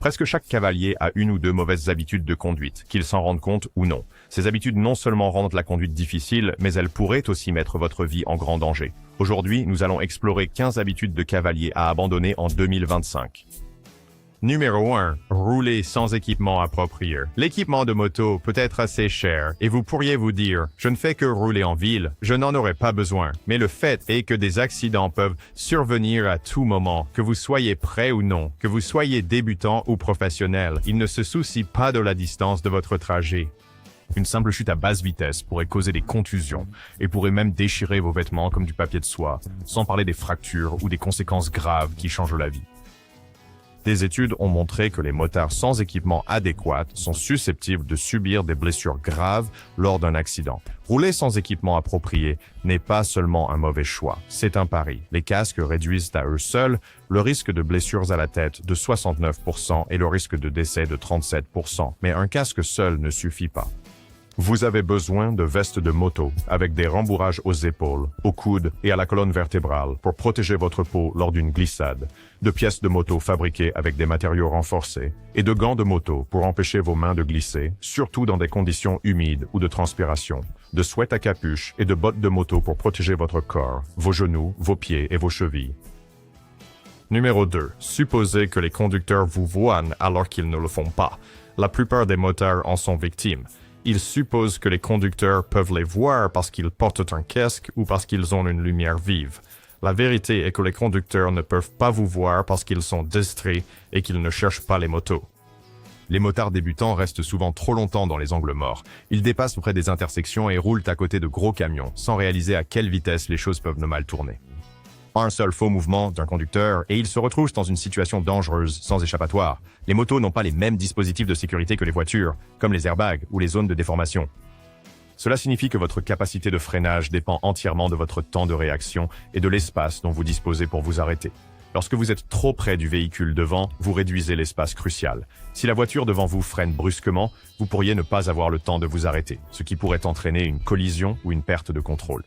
Presque chaque cavalier a une ou deux mauvaises habitudes de conduite, qu'il s'en rende compte ou non. Ces habitudes non seulement rendent la conduite difficile, mais elles pourraient aussi mettre votre vie en grand danger. Aujourd'hui, nous allons explorer 15 habitudes de cavalier à abandonner en 2025. Numéro 1. Rouler sans équipement approprié. L'équipement de moto peut être assez cher et vous pourriez vous dire « Je ne fais que rouler en ville, je n'en aurai pas besoin ». Mais le fait est que des accidents peuvent survenir à tout moment, que vous soyez prêt ou non, que vous soyez débutant ou professionnel. Ils ne se soucient pas de la distance de votre trajet. Une simple chute à basse vitesse pourrait causer des contusions et pourrait même déchirer vos vêtements comme du papier de soie, sans parler des fractures ou des conséquences graves qui changent la vie. Des études ont montré que les motards sans équipement adéquat sont susceptibles de subir des blessures graves lors d'un accident. Rouler sans équipement approprié n'est pas seulement un mauvais choix, c'est un pari. Les casques réduisent à eux seuls le risque de blessures à la tête de 69% et le risque de décès de 37%. Mais un casque seul ne suffit pas. Vous avez besoin de vestes de moto avec des rembourrages aux épaules, aux coudes et à la colonne vertébrale pour protéger votre peau lors d'une glissade, de pièces de moto fabriquées avec des matériaux renforcés et de gants de moto pour empêcher vos mains de glisser, surtout dans des conditions humides ou de transpiration, de sweats à capuche et de bottes de moto pour protéger votre corps, vos genoux, vos pieds et vos chevilles. Numéro 2. Supposez que les conducteurs vous voient alors qu'ils ne le font pas. La plupart des motards en sont victimes. Ils supposent que les conducteurs peuvent les voir parce qu'ils portent un casque ou parce qu'ils ont une lumière vive. La vérité est que les conducteurs ne peuvent pas vous voir parce qu'ils sont distraits et qu'ils ne cherchent pas les motos. Les motards débutants restent souvent trop longtemps dans les angles morts. Ils dépassent près des intersections et roulent à côté de gros camions, sans réaliser à quelle vitesse les choses peuvent mal tourner. Un seul faux mouvement d'un conducteur et ils se retrouvent dans une situation dangereuse, sans échappatoire. Les motos n'ont pas les mêmes dispositifs de sécurité que les voitures, comme les airbags ou les zones de déformation. Cela signifie que votre capacité de freinage dépend entièrement de votre temps de réaction et de l'espace dont vous disposez pour vous arrêter. Lorsque vous êtes trop près du véhicule devant, vous réduisez l'espace crucial. Si la voiture devant vous freine brusquement, vous pourriez ne pas avoir le temps de vous arrêter, ce qui pourrait entraîner une collision ou une perte de contrôle.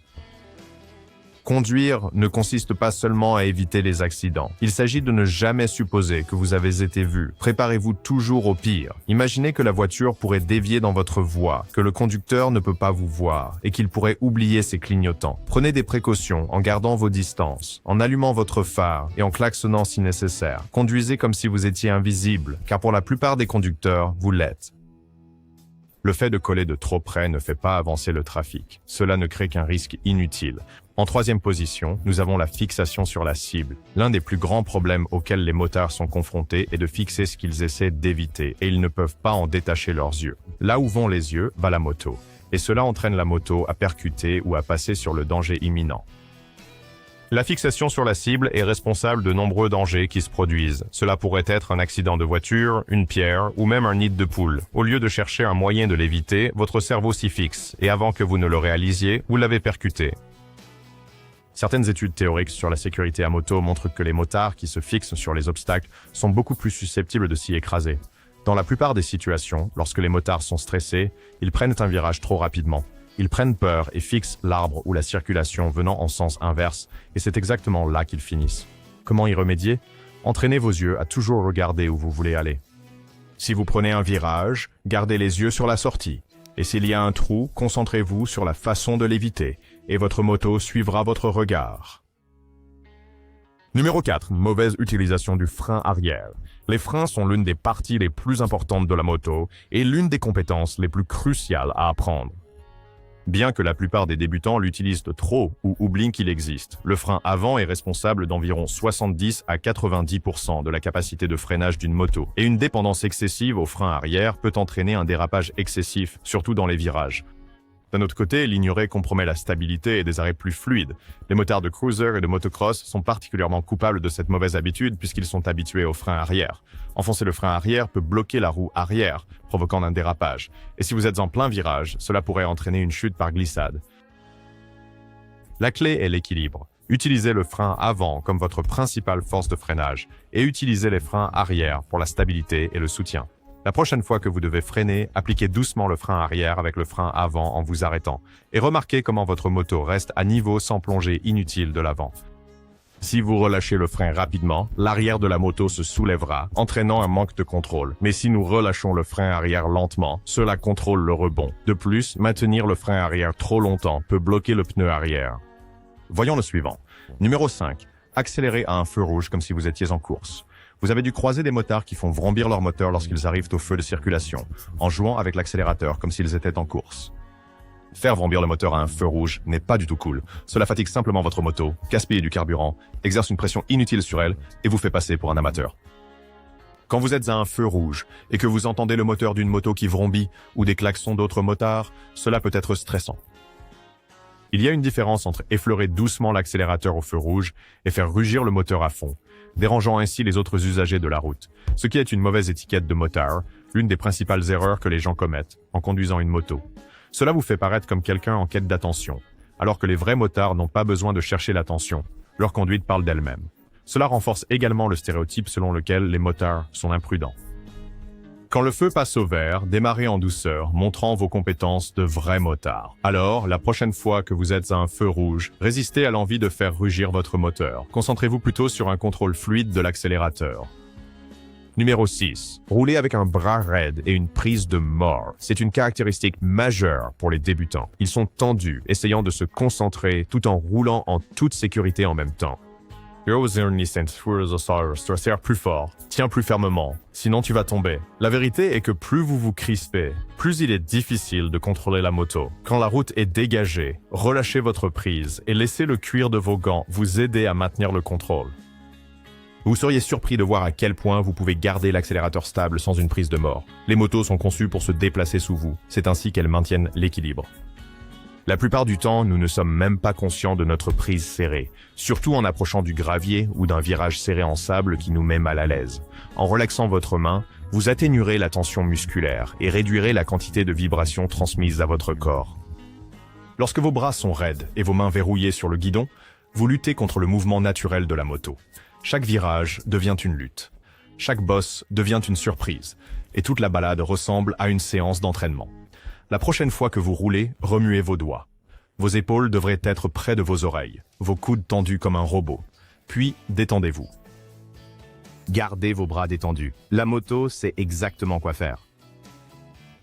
Conduire ne consiste pas seulement à éviter les accidents. Il s'agit de ne jamais supposer que vous avez été vu. Préparez-vous toujours au pire. Imaginez que la voiture pourrait dévier dans votre voie, que le conducteur ne peut pas vous voir et qu'il pourrait oublier ses clignotants. Prenez des précautions en gardant vos distances, en allumant votre phare et en klaxonnant si nécessaire. Conduisez comme si vous étiez invisible, car pour la plupart des conducteurs, vous l'êtes. Le fait de coller de trop près ne fait pas avancer le trafic. Cela ne crée qu'un risque inutile. En troisième position, nous avons la fixation sur la cible. L'un des plus grands problèmes auxquels les motards sont confrontés est de fixer ce qu'ils essaient d'éviter et ils ne peuvent pas en détacher leurs yeux. Là où vont les yeux, va la moto. Et cela entraîne la moto à percuter ou à passer sur le danger imminent. La fixation sur la cible est responsable de nombreux dangers qui se produisent. Cela pourrait être un accident de voiture, une pierre ou même un nid de poule. Au lieu de chercher un moyen de l'éviter, votre cerveau s'y fixe et avant que vous ne le réalisiez, vous l'avez percuté. Certaines études théoriques sur la sécurité à moto montrent que les motards qui se fixent sur les obstacles sont beaucoup plus susceptibles de s'y écraser. Dans la plupart des situations, lorsque les motards sont stressés, ils prennent un virage trop rapidement. Ils prennent peur et fixent l'arbre ou la circulation venant en sens inverse, et c'est exactement là qu'ils finissent. Comment y remédier? Entraînez vos yeux à toujours regarder où vous voulez aller. Si vous prenez un virage, gardez les yeux sur la sortie. Et s'il y a un trou, concentrez-vous sur la façon de l'éviter, et votre moto suivra votre regard. Numéro 4. Mauvaise utilisation du frein arrière. Les freins sont l'une des parties les plus importantes de la moto et l'une des compétences les plus cruciales à apprendre. Bien que la plupart des débutants l'utilisent trop ou oublient qu'il existe, le frein avant est responsable d'environ 70 à 90% de la capacité de freinage d'une moto. Et une dépendance excessive au frein arrière peut entraîner un dérapage excessif, surtout dans les virages. D'un autre côté, l'ignorer compromet la stabilité et des arrêts plus fluides. Les motards de cruiser et de motocross sont particulièrement coupables de cette mauvaise habitude puisqu'ils sont habitués au frein arrière. Enfoncer le frein arrière peut bloquer la roue arrière, provoquant un dérapage. Et si vous êtes en plein virage, cela pourrait entraîner une chute par glissade. La clé est l'équilibre. Utilisez le frein avant comme votre principale force de freinage et utilisez les freins arrière pour la stabilité et le soutien. La prochaine fois que vous devez freiner, appliquez doucement le frein arrière avec le frein avant en vous arrêtant et remarquez comment votre moto reste à niveau sans plongée inutile de l'avant. Si vous relâchez le frein rapidement, l'arrière de la moto se soulèvera, entraînant un manque de contrôle. Mais si nous relâchons le frein arrière lentement, cela contrôle le rebond. De plus, maintenir le frein arrière trop longtemps peut bloquer le pneu arrière. Voyons le suivant. Numéro 5. Accélérez à un feu rouge comme si vous étiez en course. Vous avez dû croiser des motards qui font vrombir leur moteur lorsqu'ils arrivent au feu de circulation, en jouant avec l'accélérateur comme s'ils étaient en course. Faire vrombir le moteur à un feu rouge n'est pas du tout cool. Cela fatigue simplement votre moto, gaspille du carburant, exerce une pression inutile sur elle et vous fait passer pour un amateur. Quand vous êtes à un feu rouge et que vous entendez le moteur d'une moto qui vrombit ou des klaxons d'autres motards, cela peut être stressant. Il y a une différence entre effleurer doucement l'accélérateur au feu rouge et faire rugir le moteur à fond, dérangeant ainsi les autres usagers de la route, ce qui est une mauvaise étiquette de motard, l'une des principales erreurs que les gens commettent en conduisant une moto. Cela vous fait paraître comme quelqu'un en quête d'attention, alors que les vrais motards n'ont pas besoin de chercher l'attention, leur conduite parle d'elle-même. Cela renforce également le stéréotype selon lequel les motards sont imprudents. Quand le feu passe au vert, démarrez en douceur, montrant vos compétences de vrai motard. Alors, la prochaine fois que vous êtes à un feu rouge, résistez à l'envie de faire rugir votre moteur. Concentrez-vous plutôt sur un contrôle fluide de l'accélérateur. Numéro 6. Rouler avec un bras raide et une prise de mort. C'est une caractéristique majeure pour les débutants. Ils sont tendus, essayant de se concentrer tout en roulant en toute sécurité en même temps. Serre plus fort, tiens plus fermement, sinon tu vas tomber. La vérité est que plus vous vous crispez, plus il est difficile de contrôler la moto. Quand la route est dégagée, relâchez votre prise et laissez le cuir de vos gants vous aider à maintenir le contrôle. Vous seriez surpris de voir à quel point vous pouvez garder l'accélérateur stable sans une prise de mort. Les motos sont conçues pour se déplacer sous vous, c'est ainsi qu'elles maintiennent l'équilibre. La plupart du temps, nous ne sommes même pas conscients de notre prise serrée, surtout en approchant du gravier ou d'un virage serré en sable qui nous met mal à l'aise. En relaxant votre main, vous atténuerez la tension musculaire et réduirez la quantité de vibrations transmises à votre corps. Lorsque vos bras sont raides et vos mains verrouillées sur le guidon, vous luttez contre le mouvement naturel de la moto. Chaque virage devient une lutte. Chaque bosse devient une surprise. Et toute la balade ressemble à une séance d'entraînement. La prochaine fois que vous roulez, remuez vos doigts. Vos épaules devraient être près de vos oreilles, vos coudes tendus comme un robot. Puis, détendez-vous. Gardez vos bras détendus. La moto sait exactement quoi faire.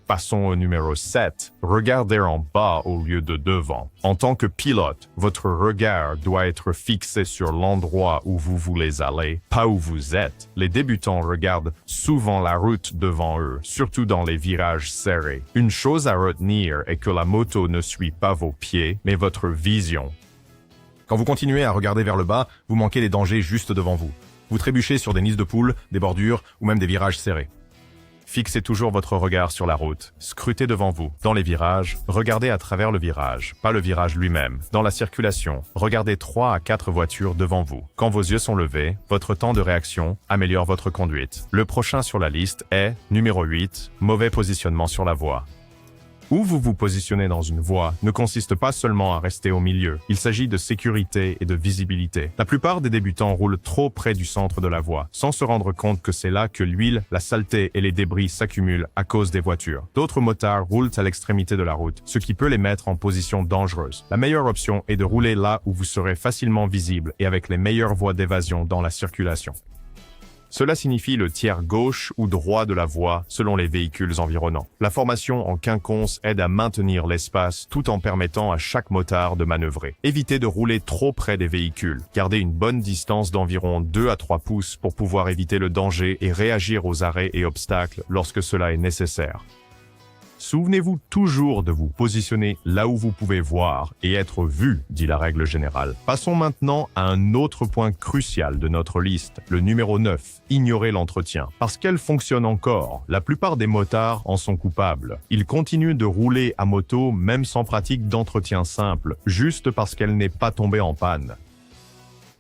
Passons au numéro 7. Regardez en bas au lieu de devant. En tant que pilote, votre regard doit être fixé sur l'endroit où vous voulez aller, pas où vous êtes. Les débutants regardent souvent la route devant eux, surtout dans les virages serrés. Une chose à retenir est que la moto ne suit pas vos pieds, mais votre vision. Quand vous continuez à regarder vers le bas, vous manquez les dangers juste devant vous. Vous trébuchez sur des nids de poules, des bordures ou même des virages serrés. Fixez toujours votre regard sur la route, scrutez devant vous. Dans les virages, regardez à travers le virage, pas le virage lui-même. Dans la circulation, regardez 3 à 4 voitures devant vous. Quand vos yeux sont levés, votre temps de réaction améliore votre conduite. Le prochain sur la liste est, numéro 8, mauvais positionnement sur la voie. Où vous vous positionnez dans une voie ne consiste pas seulement à rester au milieu. Il s'agit de sécurité et de visibilité. La plupart des débutants roulent trop près du centre de la voie, sans se rendre compte que c'est là que l'huile, la saleté et les débris s'accumulent à cause des voitures. D'autres motards roulent à l'extrémité de la route, ce qui peut les mettre en position dangereuse. La meilleure option est de rouler là où vous serez facilement visible et avec les meilleures voies d'évasion dans la circulation. Cela signifie le tiers gauche ou droit de la voie selon les véhicules environnants. La formation en quinconce aide à maintenir l'espace tout en permettant à chaque motard de manœuvrer. Évitez de rouler trop près des véhicules. Gardez une bonne distance d'environ 2 à 3 pouces pour pouvoir éviter le danger et réagir aux arrêts et obstacles lorsque cela est nécessaire. Souvenez-vous toujours de vous positionner là où vous pouvez voir et être vu, dit la règle générale. Passons maintenant à un autre point crucial de notre liste, le numéro 9, ignorer l'entretien. Parce qu'elle fonctionne encore, la plupart des motards en sont coupables. Ils continuent de rouler à moto même sans pratique d'entretien simple, juste parce qu'elle n'est pas tombée en panne.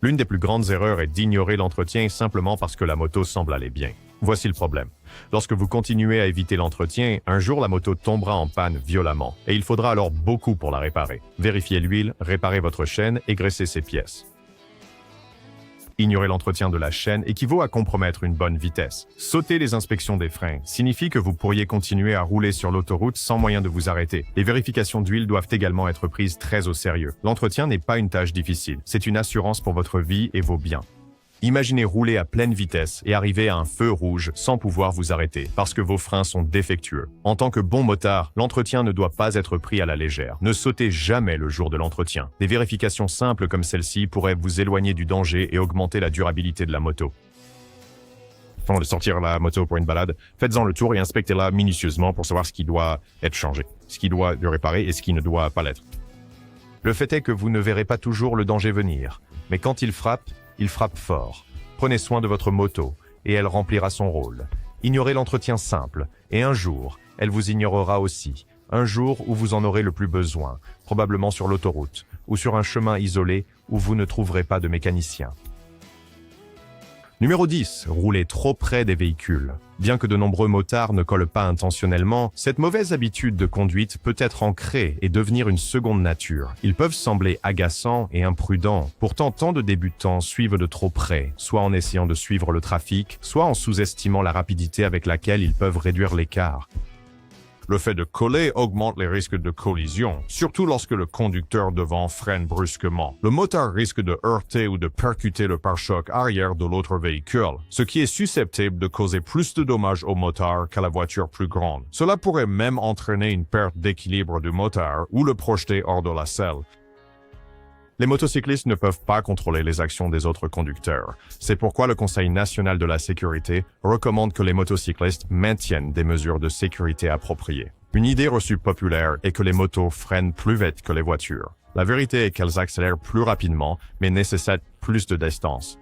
L'une des plus grandes erreurs est d'ignorer l'entretien simplement parce que la moto semble aller bien. Voici le problème. Lorsque vous continuez à éviter l'entretien, un jour la moto tombera en panne violemment, et il faudra alors beaucoup pour la réparer. Vérifiez l'huile, réparez votre chaîne et graissez ses pièces. Ignorer l'entretien de la chaîne équivaut à compromettre une bonne vitesse. Sauter les inspections des freins signifie que vous pourriez continuer à rouler sur l'autoroute sans moyen de vous arrêter. Les vérifications d'huile doivent également être prises très au sérieux. L'entretien n'est pas une tâche difficile, c'est une assurance pour votre vie et vos biens. Imaginez rouler à pleine vitesse et arriver à un feu rouge sans pouvoir vous arrêter parce que vos freins sont défectueux. En tant que bon motard, l'entretien ne doit pas être pris à la légère. Ne sautez jamais le jour de l'entretien. Des vérifications simples comme celle-ci pourraient vous éloigner du danger et augmenter la durabilité de la moto. Avant de sortir la moto pour une balade, faites-en le tour et inspectez-la minutieusement pour savoir ce qui doit être changé, ce qui doit être réparé et ce qui ne doit pas l'être. Le fait est que vous ne verrez pas toujours le danger venir, mais quand il frappe fort. Prenez soin de votre moto et elle remplira son rôle. Ignorez l'entretien simple et un jour, elle vous ignorera aussi. Un jour où vous en aurez le plus besoin, probablement sur l'autoroute ou sur un chemin isolé où vous ne trouverez pas de mécanicien. Numéro 10. Roulez trop près des véhicules. Bien que de nombreux motards ne collent pas intentionnellement, cette mauvaise habitude de conduite peut être ancrée et devenir une seconde nature. Ils peuvent sembler agaçants et imprudents. Pourtant, tant de débutants suivent de trop près, soit en essayant de suivre le trafic, soit en sous-estimant la rapidité avec laquelle ils peuvent réduire l'écart. Le fait de coller augmente les risques de collision, surtout lorsque le conducteur devant freine brusquement. Le motard risque de heurter ou de percuter le pare-choc arrière de l'autre véhicule, ce qui est susceptible de causer plus de dommages au motard qu'à la voiture plus grande. Cela pourrait même entraîner une perte d'équilibre du motard ou le projeter hors de la selle. Les motocyclistes ne peuvent pas contrôler les actions des autres conducteurs. C'est pourquoi le Conseil national de la sécurité recommande que les motocyclistes maintiennent des mesures de sécurité appropriées. Une idée reçue populaire est que les motos freinent plus vite que les voitures. La vérité est qu'elles accélèrent plus rapidement, mais nécessitent plus de distance.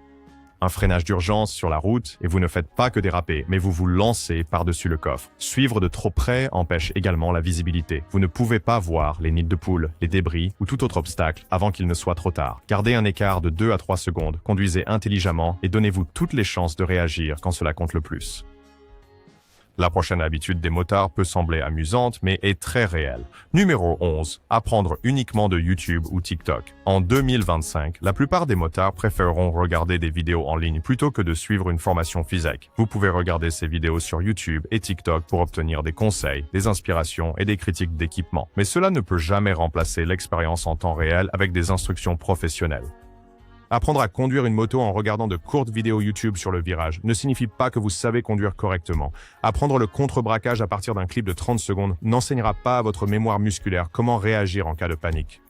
Un freinage d'urgence sur la route et vous ne faites pas que déraper, mais vous vous lancez par-dessus le coffre. Suivre de trop près empêche également la visibilité. Vous ne pouvez pas voir les nids de poules, les débris ou tout autre obstacle avant qu'il ne soit trop tard. Gardez un écart de 2 à 3 secondes, conduisez intelligemment et donnez-vous toutes les chances de réagir quand cela compte le plus. La prochaine habitude des motards peut sembler amusante, mais est très réelle. Numéro 11. Apprendre uniquement de YouTube ou TikTok. En 2025, la plupart des motards préféreront regarder des vidéos en ligne plutôt que de suivre une formation physique. Vous pouvez regarder ces vidéos sur YouTube et TikTok pour obtenir des conseils, des inspirations et des critiques d'équipement. Mais cela ne peut jamais remplacer l'expérience en temps réel avec des instructions professionnelles. Apprendre à conduire une moto en regardant de courtes vidéos YouTube sur le virage ne signifie pas que vous savez conduire correctement. Apprendre le contre-braquage à partir d'un clip de 30 secondes n'enseignera pas à votre mémoire musculaire comment réagir en cas de panique.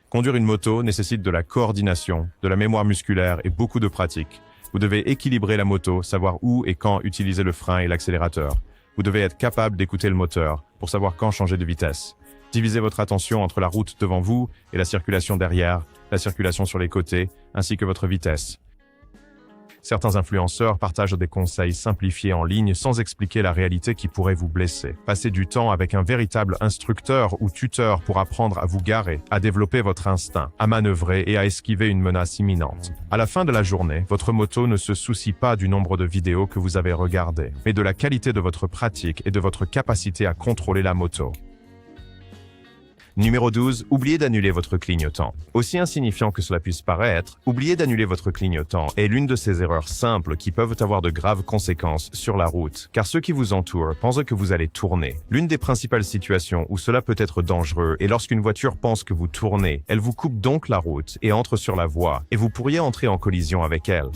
Conduire une moto nécessite de la coordination, de la mémoire musculaire et beaucoup de pratique. Vous devez équilibrer la moto, savoir où et quand utiliser le frein et l'accélérateur. Vous devez être capable d'écouter le moteur pour savoir quand changer de vitesse. Divisez votre attention entre la route devant vous et la circulation derrière, la circulation sur les côtés, ainsi que votre vitesse. Certains influenceurs partagent des conseils simplifiés en ligne sans expliquer la réalité qui pourrait vous blesser. Passez du temps avec un véritable instructeur ou tuteur pour apprendre à vous garer, à développer votre instinct, à manœuvrer et à esquiver une menace imminente. À la fin de la journée, votre moto ne se soucie pas du nombre de vidéos que vous avez regardées, mais de la qualité de votre pratique et de votre capacité à contrôler la moto. Numéro 12. Oubliez d'annuler votre clignotant. Aussi insignifiant que cela puisse paraître, oublier d'annuler votre clignotant est l'une de ces erreurs simples qui peuvent avoir de graves conséquences sur la route, car ceux qui vous entourent pensent que vous allez tourner. L'une des principales situations où cela peut être dangereux est lorsqu'une voiture pense que vous tournez. Elle vous coupe donc la route et entre sur la voie, et vous pourriez entrer en collision avec elle.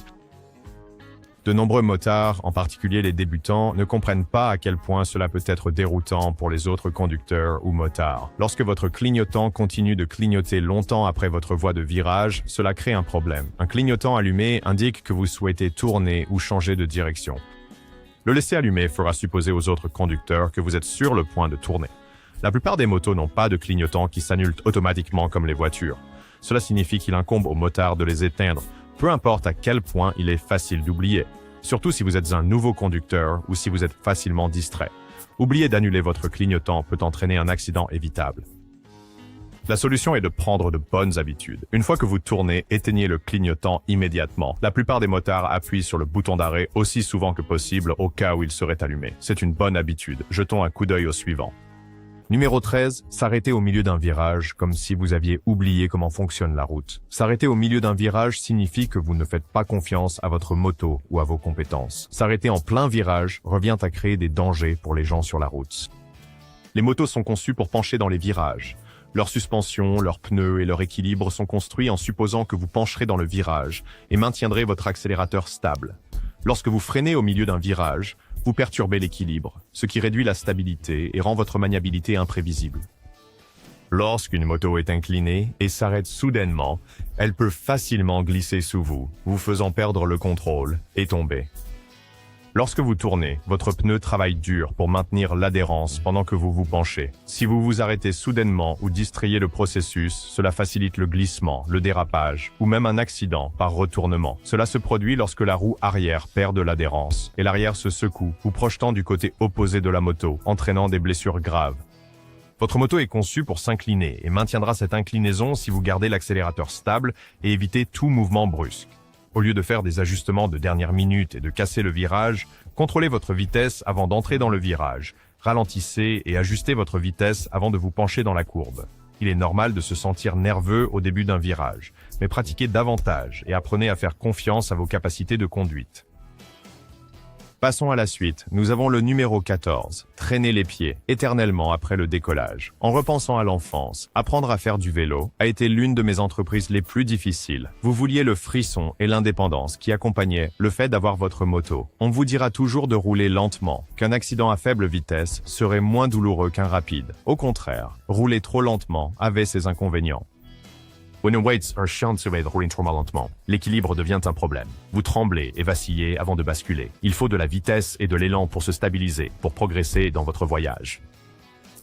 De nombreux motards, en particulier les débutants, ne comprennent pas à quel point cela peut être déroutant pour les autres conducteurs ou motards. Lorsque votre clignotant continue de clignoter longtemps après votre voie de virage, cela crée un problème. Un clignotant allumé indique que vous souhaitez tourner ou changer de direction. Le laisser allumé fera supposer aux autres conducteurs que vous êtes sur le point de tourner. La plupart des motos n'ont pas de clignotant qui s'annule automatiquement comme les voitures. Cela signifie qu'il incombe aux motards de les éteindre, peu importe à quel point il est facile d'oublier, surtout si vous êtes un nouveau conducteur ou si vous êtes facilement distrait. Oublier d'annuler votre clignotant peut entraîner un accident évitable. La solution est de prendre de bonnes habitudes. Une fois que vous tournez, éteignez le clignotant immédiatement. La plupart des motards appuient sur le bouton d'arrêt aussi souvent que possible au cas où il serait allumé. C'est une bonne habitude. Jetons un coup d'œil au suivant. Numéro 13, s'arrêter au milieu d'un virage, comme si vous aviez oublié comment fonctionne la route. S'arrêter au milieu d'un virage signifie que vous ne faites pas confiance à votre moto ou à vos compétences. S'arrêter en plein virage revient à créer des dangers pour les gens sur la route. Les motos sont conçues pour pencher dans les virages. Leur suspension, leurs pneus et leur équilibre sont construits en supposant que vous pencherez dans le virage et maintiendrez votre accélérateur stable. Lorsque vous freinez au milieu d'un virage, vous perturbez l'équilibre, ce qui réduit la stabilité et rend votre maniabilité imprévisible. Lorsqu'une moto est inclinée et s'arrête soudainement, elle peut facilement glisser sous vous, vous faisant perdre le contrôle et tomber. Lorsque vous tournez, votre pneu travaille dur pour maintenir l'adhérence pendant que vous vous penchez. Si vous vous arrêtez soudainement ou distrayez le processus, cela facilite le glissement, le dérapage ou même un accident par retournement. Cela se produit lorsque la roue arrière perd de l'adhérence et l'arrière se secoue, vous projetant du côté opposé de la moto, entraînant des blessures graves. Votre moto est conçue pour s'incliner et maintiendra cette inclinaison si vous gardez l'accélérateur stable et évitez tout mouvement brusque. Au lieu de faire des ajustements de dernière minute et de casser le virage, contrôlez votre vitesse avant d'entrer dans le virage. Ralentissez et ajustez votre vitesse avant de vous pencher dans la courbe. Il est normal de se sentir nerveux au début d'un virage, mais pratiquez davantage et apprenez à faire confiance à vos capacités de conduite. Passons à la suite. Nous avons le numéro 14. Traîner les pieds, éternellement après le décollage. En repensant à l'enfance, apprendre à faire du vélo a été l'une de mes entreprises les plus difficiles. Vous vouliez le frisson et l'indépendance qui accompagnaient le fait d'avoir votre moto. On vous dira toujours de rouler lentement, qu'un accident à faible vitesse serait moins douloureux qu'un rapide. Au contraire, rouler trop lentement avait ses inconvénients. When you wait are chiant de rouler trop lentement. L'équilibre devient un problème. Vous tremblez et vacillez avant de basculer. Il faut de la vitesse et de l'élan pour se stabiliser, pour progresser dans votre voyage.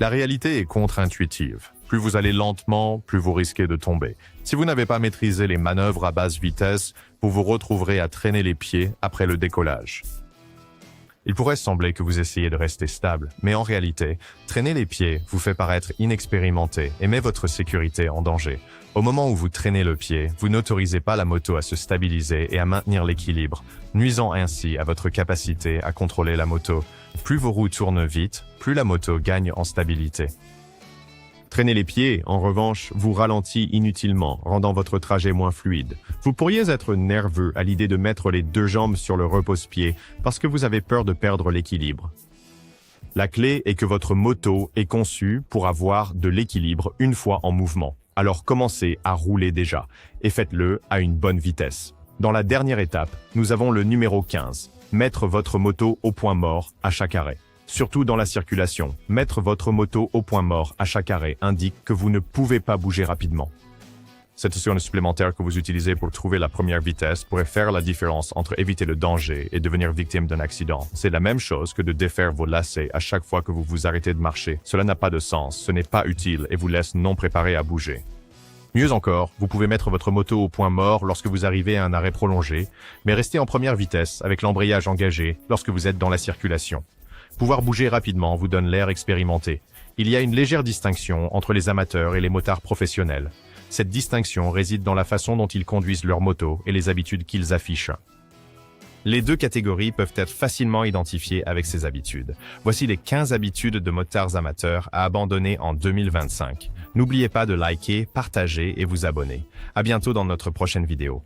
La réalité est contre-intuitive. Plus vous allez lentement, plus vous risquez de tomber. Si vous n'avez pas maîtrisé les manœuvres à basse vitesse, vous vous retrouverez à traîner les pieds après le décollage. Il pourrait sembler que vous essayez de rester stable, mais en réalité, traîner les pieds vous fait paraître inexpérimenté et met votre sécurité en danger. Au moment où vous traînez le pied, vous n'autorisez pas la moto à se stabiliser et à maintenir l'équilibre, nuisant ainsi à votre capacité à contrôler la moto. Plus vos roues tournent vite, plus la moto gagne en stabilité. Traîner les pieds, en revanche, vous ralentit inutilement, rendant votre trajet moins fluide. Vous pourriez être nerveux à l'idée de mettre les deux jambes sur le repose-pied parce que vous avez peur de perdre l'équilibre. La clé est que votre moto est conçue pour avoir de l'équilibre une fois en mouvement. Alors commencez à rouler déjà et faites-le à une bonne vitesse. Dans la dernière étape, nous avons le numéro 15. Mettre votre moto au point mort à chaque arrêt. Surtout dans la circulation, mettre votre moto au point mort à chaque arrêt indique que vous ne pouvez pas bouger rapidement. Cette option supplémentaire que vous utilisez pour trouver la première vitesse pourrait faire la différence entre éviter le danger et devenir victime d'un accident. C'est la même chose que de défaire vos lacets à chaque fois que vous vous arrêtez de marcher. Cela n'a pas de sens, ce n'est pas utile et vous laisse non préparé à bouger. Mieux encore, vous pouvez mettre votre moto au point mort lorsque vous arrivez à un arrêt prolongé, mais rester en première vitesse avec l'embrayage engagé lorsque vous êtes dans la circulation. Pouvoir bouger rapidement vous donne l'air expérimenté. Il y a une légère distinction entre les amateurs et les motards professionnels. Cette distinction réside dans la façon dont ils conduisent leur moto et les habitudes qu'ils affichent. Les deux catégories peuvent être facilement identifiées avec ces habitudes. Voici les 15 habitudes de motards amateurs à abandonner en 2025. N'oubliez pas de liker, partager et vous abonner. À bientôt dans notre prochaine vidéo.